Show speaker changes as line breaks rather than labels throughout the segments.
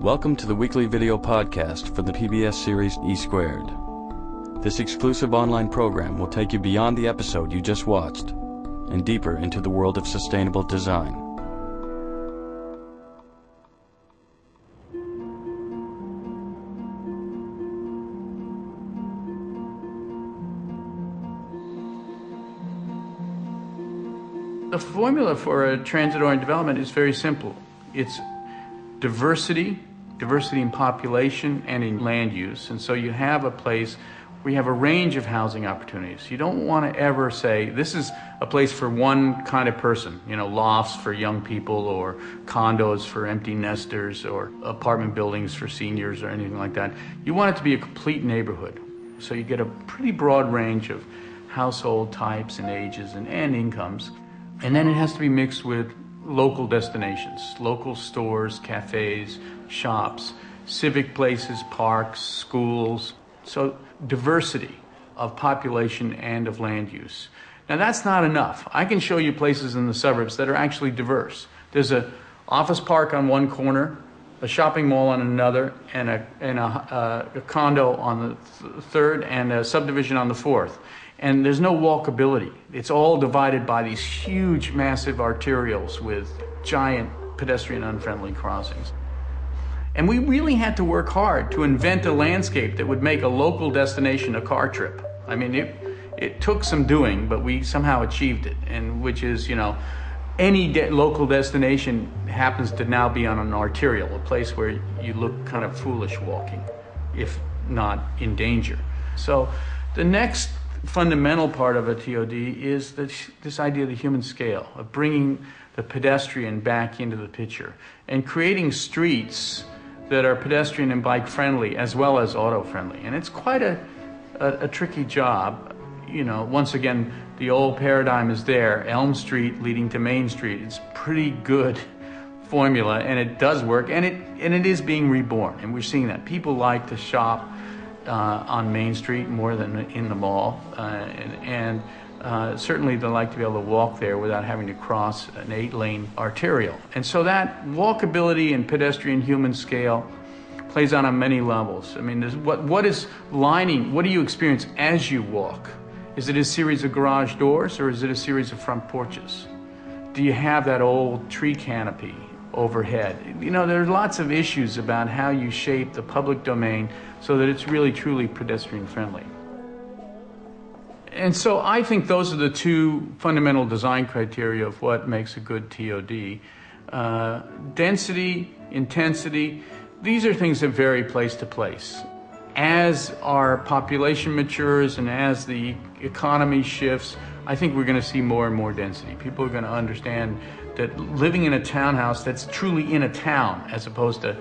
Welcome to the weekly video podcast for the PBS series E Squared. This exclusive online program will take you beyond the episode you just watched and deeper into the world of sustainable design.
The formula for a transit-oriented development is very simple. It's diversity in population and in land use. And so you have a place where you have a range of housing opportunities. You don't want to ever say, this is a place for one kind of person, lofts for young people or condos for empty nesters or apartment buildings for seniors or anything like that. You want it to be a complete neighborhood. So you get a pretty broad range of household types and ages and incomes. And then it has to be mixed with local destinations, local stores, cafes, shops, civic places, parks, schools. So diversity of population and of land use. Now that's not enough. I can show you places in the suburbs that are actually diverse. There's an office park on one corner, a shopping mall on another, and a condo on the third, and a subdivision on the fourth. And there's no walkability. It's all divided by these huge, massive arterials with giant pedestrian unfriendly crossings. And we really had to work hard to invent a landscape that would make a local destination a car trip. I mean, it took some doing, but we somehow achieved it. And which is, any local destination happens to now be on an arterial, a place where you look kind of foolish walking, if not in danger. So the next fundamental part of a TOD is this idea of the human scale, of bringing the pedestrian back into the picture and creating streets that are pedestrian and bike friendly as well as auto friendly. And it's quite a tricky job. Once again, the old paradigm is there, Elm Street leading to Main Street. It's pretty good formula, and it does work, and it is being reborn, and we're seeing that. People like to shop on Main Street more than in the mall, and certainly they like to be able to walk there without having to cross an 8-lane arterial. And so that walkability and pedestrian human scale plays on many levels. I mean, what do you experience as you walk? Is it a series of garage doors, or is it a series of front porches? Do you have that old tree canopy overhead? There are lots of issues about how you shape the public domain so that it's really truly pedestrian friendly. And so I think those are the two fundamental design criteria of what makes a good TOD. Density, intensity, these are things that vary place to place. As our population matures and as the economy shifts, I think we're going to see more and more density. People are going to understand that living in a townhouse that's truly in a town, as opposed to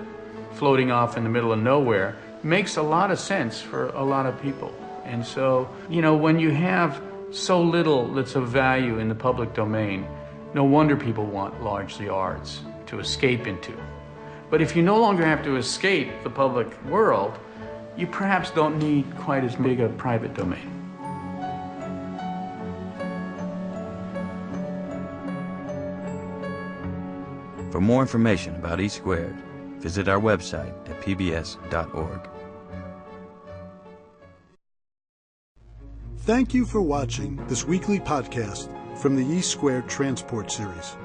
floating off in the middle of nowhere, makes a lot of sense for a lot of people. And so, when you have so little that's of value in the public domain, no wonder people want large yards to escape into. But if you no longer have to escape the public world, you perhaps don't need quite as big a private domain.
For more information about E Squared, visit our website at pbs.org.
Thank you for watching this weekly podcast from the E Squared Transport Series.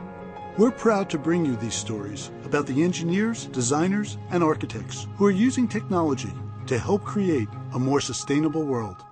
We're proud to bring you these stories about the engineers, designers, and architects who are using technology to help create a more sustainable world.